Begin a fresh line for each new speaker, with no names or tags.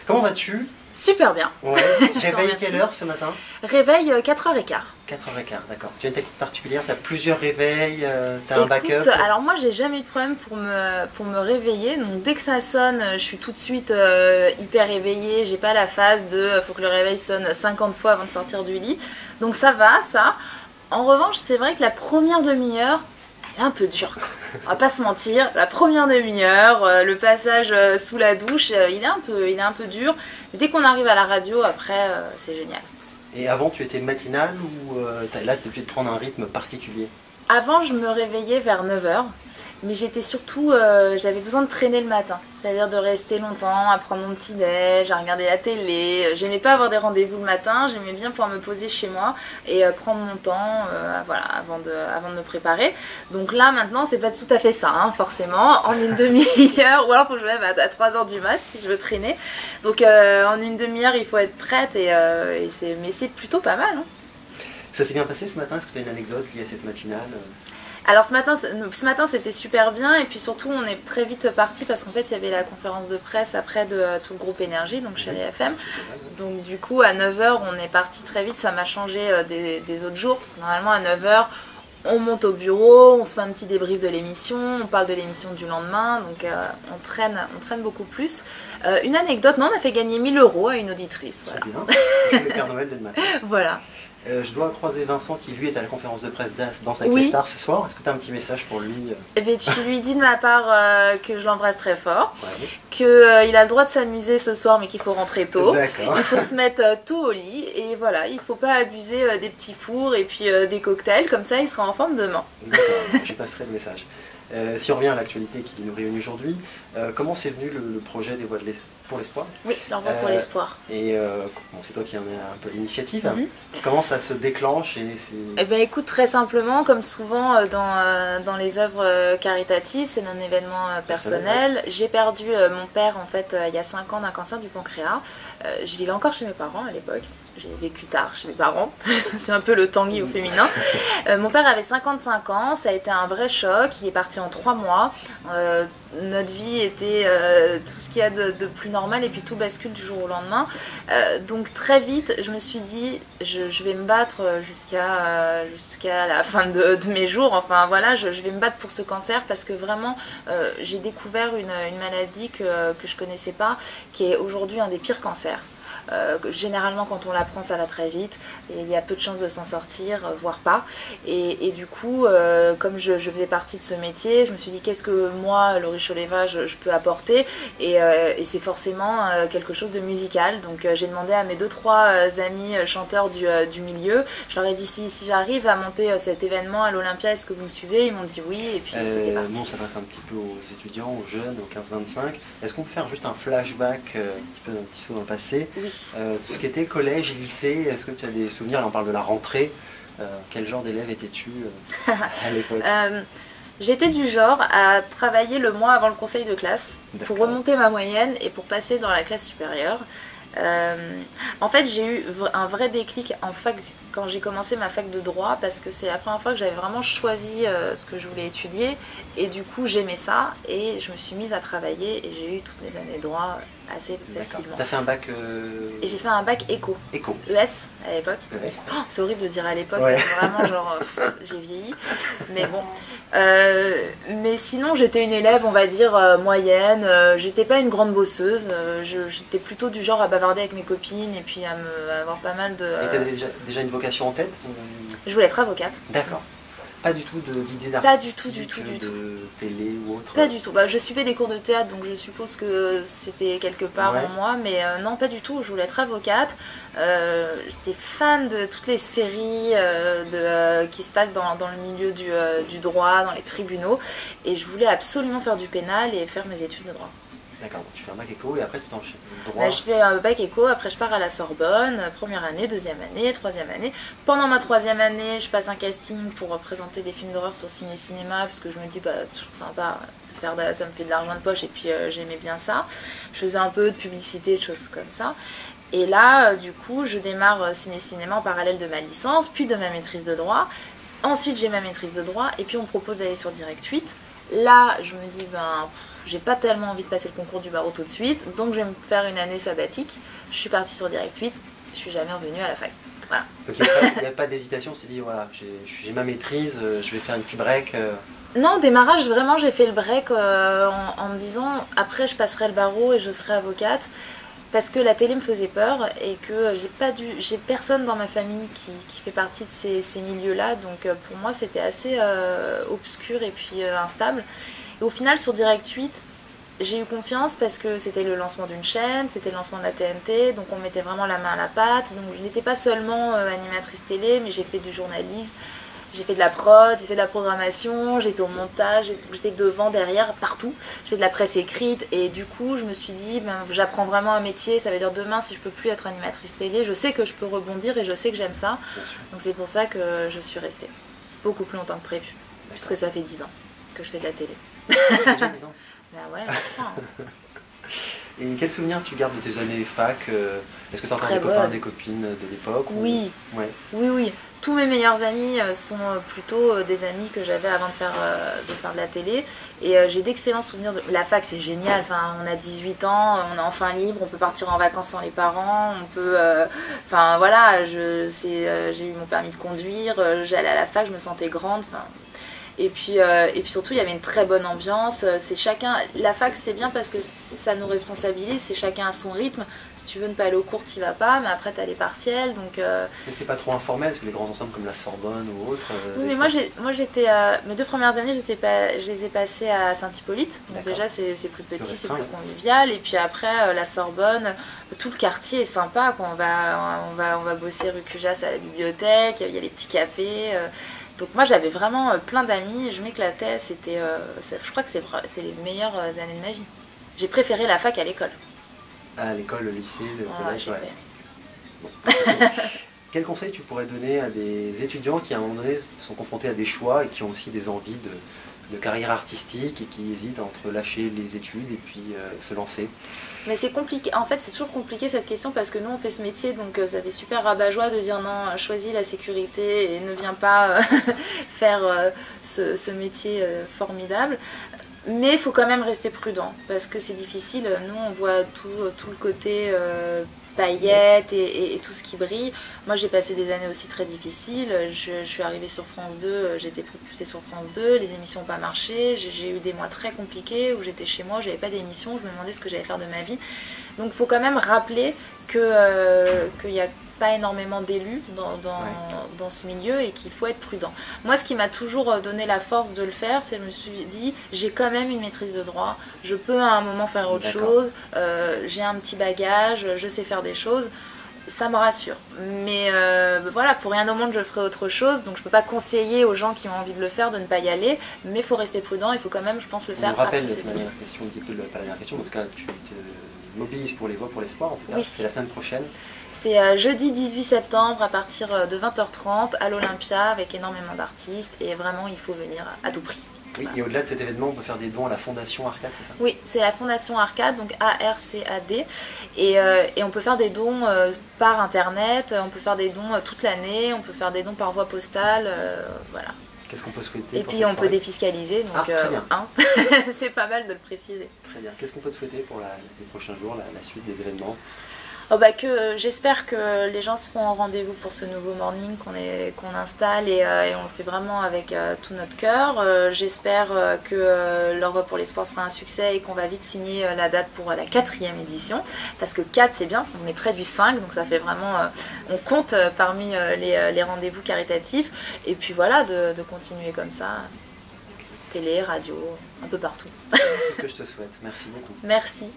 Comment vas-tu?
Super bien.
Ouais. Réveil à quelle heure ce matin?
Réveil 4h15.
4h15, d'accord. Tu as une technique particulière? Tu as plusieurs réveils? Tu as un backup?
Alors moi j'ai jamais eu de problème pour me réveiller. Donc dès que ça sonne, je suis tout de suite hyper réveillée. J'ai pas la phase de faut que le réveil sonne 50 fois avant de sortir du lit. Donc ça va, ça. En revanche, c'est vrai que la première demi-heure, elle est un peu dure. On va pas se mentir, la première demi-heure, le passage sous la douche, il est un peu dur. Mais dès qu'on arrive à la radio, après, c'est génial.
Et avant, tu étais matinale ou là, tu es obligé de prendre un rythme particulier?
Avant, je me réveillais vers 9h. Mais j'étais surtout, j'avais besoin de traîner le matin, c'est-à-dire de rester longtemps, à prendre mon petit déj, à regarder la télé. J'aimais pas avoir des rendez-vous le matin, j'aimais bien pouvoir me poser chez moi et prendre mon temps voilà, avant de me préparer. Donc là maintenant c'est pas tout à fait ça, hein, forcément, en une demi-heure, ou alors faut que je me lève à 3h du mat si je veux traîner. Donc en une demi-heure il faut être prête mais c'est plutôt pas mal. Hein.
Ça s'est bien passé ce matin? Est-ce que tu as une anecdote liée à cette matinale?
Alors ce matin c'était super bien et puis surtout on est très vite parti parce qu'en fait il y avait la conférence de presse après de tout le groupe Énergie, donc Chérie FM. Donc du coup à 9h on est parti très vite, ça m'a changé des autres jours parce que normalement à 9h on monte au bureau, on se fait un petit débrief de l'émission, on parle de l'émission du lendemain, donc on traîne beaucoup plus. Une anecdote, non, on a fait gagner 1000 € à une auditrice. Voilà.
C'est bien, le Père Noël dès le matin.
Voilà.
Je dois croiser Vincent qui lui est à la conférence de presse Danse avec les stars ce soir. Est-ce que tu as un petit message pour lui?
Eh bien, tu lui dis de ma part que je l'embrasse très fort,
ouais.
qu'il a le droit de s'amuser ce soir mais qu'il faut rentrer tôt.
Il
faut se mettre tôt au lit et voilà, il ne faut pas abuser des petits fours et puis des cocktails, comme ça il sera en forme demain.
D'accord, je passerai le message. Si on revient à l'actualité qui nous réunit aujourd'hui, comment c'est venu le projet des Voix pour l'Espoir?
Oui, l'Envoi pour l'Espoir.
Et bon, c'est toi qui en es un peu l'initiative. Comment ça se déclenche
Eh ben, écoute, très simplement, comme souvent dans les œuvres caritatives, c'est un événement personnel. Ouais. J'ai perdu mon père en fait il y a 5 ans d'un cancer du pancréas. Je vivais encore chez mes parents à l'époque. J'ai vécu tard chez mes parents, c'est un peu le Tanguy au féminin. Mon père avait 55 ans, ça a été un vrai choc, il est parti en 3 mois. Notre vie était tout ce qu'il y a de plus normal et puis tout bascule du jour au lendemain. Donc très vite, je me suis dit, je vais me battre jusqu'à la fin de mes jours. Enfin voilà, je vais me battre pour ce cancer parce que vraiment, j'ai découvert une maladie que je connaissais pas, qui est aujourd'hui un des pires cancers. Généralement quand on l'apprend ça va très vite et il y a peu de chances de s'en sortir, voire pas, et du coup comme je faisais partie de ce métier, je me suis dit qu'est-ce que moi Laurie Choleva je peux apporter, et c'est forcément quelque chose de musical. Donc j'ai demandé à mes 2-3 amis chanteurs du milieu, je leur ai dit si j'arrive à monter cet événement à l'Olympia, est-ce que vous me suivez? Ils m'ont dit oui et puis c'était parti.
Nous ça va faire un petit peu aux étudiants, aux jeunes, aux 15-25. Est-ce qu'on peut faire juste un flashback, un petit saut dans le passé?
Oui.
Tout ce qui était collège, lycée, est-ce que tu as des souvenirs? Là on parle de la rentrée, quel genre d'élève étais-tu à l'époque?
J'étais du genre à travailler le mois avant le conseil de classe pour remonter ma moyenne et pour passer dans la classe supérieure. En fait j'ai eu un vrai déclic en fac quand j'ai commencé ma fac de droit parce que c'est la première fois que j'avais vraiment choisi ce que je voulais étudier et du coup j'aimais ça et je me suis mise à travailler et j'ai eu toutes mes années de droit assez facilement.
T'as fait un bac
Et j'ai fait un bac éco.
Éco.
ES à l'époque. Oh, c'est horrible de dire à l'époque, ouais. Vraiment genre j'ai vieilli. Mais bon. Mais sinon j'étais une élève on va dire moyenne, j'étais pas une grande bosseuse, j'étais plutôt du genre à bavarder avec mes copines et puis à avoir pas mal de...
Et t'avais déjà une vocation en tête?
Je voulais être avocate.
D'accord. Pas du tout d'idée d'artistique?
Pas du tout,
de télé ou autre?
Pas du tout. Bah, je suivais des cours de théâtre donc je suppose que c'était quelque part en moi, mais non pas du tout, je voulais être avocate. J'étais fan de toutes les séries qui se passent dans le milieu du droit, dans les tribunaux, et je voulais absolument faire du pénal et faire mes études de droit.
D'accord, donc tu fais un bac éco et après tu t'enchaînes droit.
Je fais un bac éco, après je pars à la Sorbonne, première année, deuxième année, troisième année. Pendant ma troisième année, je passe un casting pour présenter des films d'horreur sur Ciné Cinéma, parce que je me dis, bah, c'est toujours sympa de faire ça me fait de l'argent de poche, et puis j'aimais bien ça. Je faisais un peu de publicité, de choses comme ça. Et là, du coup, je démarre Ciné Cinéma en parallèle de ma licence, puis de ma maîtrise de droit. Ensuite, j'ai ma maîtrise de droit, et puis on me propose d'aller sur Direct 8. Là, je me dis, ben, j'ai pas tellement envie de passer le concours du barreau tout de suite, donc je vais me faire une année sabbatique. Je suis partie sur Direct 8, je suis jamais revenue à la fac. Voilà.
Donc il n'y a pas d'hésitation, on s'est dit, voilà, j'ai ma maîtrise, je vais faire un petit break.
Non, au démarrage, vraiment, j'ai fait le break en me disant, après, je passerai le barreau et je serai avocate. Parce que la télé me faisait peur et que j'ai personne dans ma famille qui fait partie de ces milieux-là. Donc pour moi, c'était assez obscur et puis instable. Et au final, sur Direct 8, j'ai eu confiance parce que c'était le lancement d'une chaîne, c'était le lancement de la TNT, donc on mettait vraiment la main à la pâte. Donc je n'étais pas seulement animatrice télé, mais j'ai fait du journalisme. J'ai fait de la prod, j'ai fait de la programmation, j'étais au montage, j'étais devant, derrière, partout. J'ai fait de la presse écrite et du coup je me suis dit ben, j'apprends vraiment un métier, ça veut dire demain si je peux plus être animatrice télé, je sais que je peux rebondir et je sais que j'aime ça. Donc c'est pour ça que je suis restée beaucoup plus longtemps que prévu, puisque ça fait 10 ans que je fais de la télé.
C'est déjà 10 ans.
Ben ouais, je crois.
Et quels souvenirs tu gardes de tes années fac? Est-ce que tu entends des copains, des copines de l'époque?
Oui.
Ou... ouais.
Oui. Tous mes meilleurs amis sont plutôt des amis que j'avais avant de faire de la télé. Et j'ai d'excellents souvenirs. La fac, c'est génial. Enfin, on a 18 ans, on est enfin libre, on peut partir en vacances sans les parents. On peut... Enfin, voilà, j'ai eu mon permis de conduire. J'allais à la fac, je me sentais grande. Enfin, et puis surtout, il y avait une très bonne ambiance. C'est chacun. La fac, c'est bien parce que ça nous responsabilise. C'est chacun à son rythme. Si tu veux ne pas aller au cours, tu vas pas. Mais après, tu as les partiels. Donc.
Mais c'était pas trop informel parce que les grands ensembles comme la Sorbonne ou autres.
Oui, mais moi, j'étais. Mes 2 premières années, je les ai passées à Saint-Hippolyte. Donc déjà, c'est plus petit, c'est plus convivial. Et puis après, la Sorbonne, tout le quartier est sympa. Quand on va bosser rue Cujas à la bibliothèque. Il y a les petits cafés. Donc moi j'avais vraiment plein d'amis, je m'éclatais, je crois que c'est les meilleures années de ma vie. J'ai préféré la fac à l'école.
À l'école, le lycée, le collège, ouais. Bon. Quel conseil tu pourrais donner à des étudiants qui à un moment donné sont confrontés à des choix et qui ont aussi des envies de carrière artistique et qui hésitent entre lâcher les études et puis se lancer?
Mais c'est compliqué, en fait c'est toujours compliqué cette question parce que nous on fait ce métier donc ça fait super rabat-joie de dire non, choisis la sécurité et ne viens pas faire ce métier formidable. Mais il faut quand même rester prudent parce que c'est difficile, nous on voit tout le côté paillettes et tout ce qui brille. Moi j'ai passé des années aussi très difficiles, je suis arrivée sur France 2, j'ai été propulsée sur France 2, les émissions n'ont pas marché, j'ai eu des mois très compliqués où j'étais chez moi, j'avais pas d'émission, je me demandais ce que j'allais faire de ma vie. Donc il faut quand même rappeler qu'il n'y a pas énormément d'élus dans ce milieu et qu'il faut être prudent. Moi ce qui m'a toujours donné la force de le faire, c'est que je me suis dit j'ai quand même une maîtrise de droit, je peux à un moment faire autre chose, j'ai un petit bagage, je sais faire des choses, ça me rassure. Mais voilà, pour rien au monde je ferai autre chose, donc je peux pas conseiller aux gens qui ont envie de le faire de ne pas y aller, mais il faut rester prudent, il faut quand même je pense le faire.
On rappelle la dernière question, un petit peu pas la dernière question, en tout cas tu te mobilises pour les voix pour l'espoir, en tout cas, c'est la semaine prochaine.
C'est jeudi 18 septembre à partir de 20h30 à l'Olympia avec énormément d'artistes et vraiment il faut venir à tout prix.
Oui, et au-delà de cet événement, on peut faire des dons à la Fondation Arcade, c'est ça?
Oui, c'est la Fondation Arcade, donc ARCAD, et on peut faire des dons par internet, on peut faire des dons toute l'année, on peut faire des dons par voie postale, voilà.
Qu'est-ce qu'on peut souhaiter?
Et puis on peut défiscaliser, donc c'est pas mal de le préciser.
Très bien. Qu'est-ce qu'on peut te souhaiter pour les prochains jours, la suite des événements?
J'espère que les gens seront au rendez-vous pour ce nouveau morning qu'on installe et on le fait vraiment avec tout notre cœur. J'espère que l'Europe pour l'espoir sera un succès et qu'on va vite signer la date pour la 4e édition. Parce que 4 c'est bien, parce qu'on est près du 5, donc ça fait vraiment... on compte parmi les rendez-vous caritatifs. Et puis voilà, de continuer comme ça. Télé, radio, un peu partout.
C'est ce que je te souhaite. Merci beaucoup.
Merci.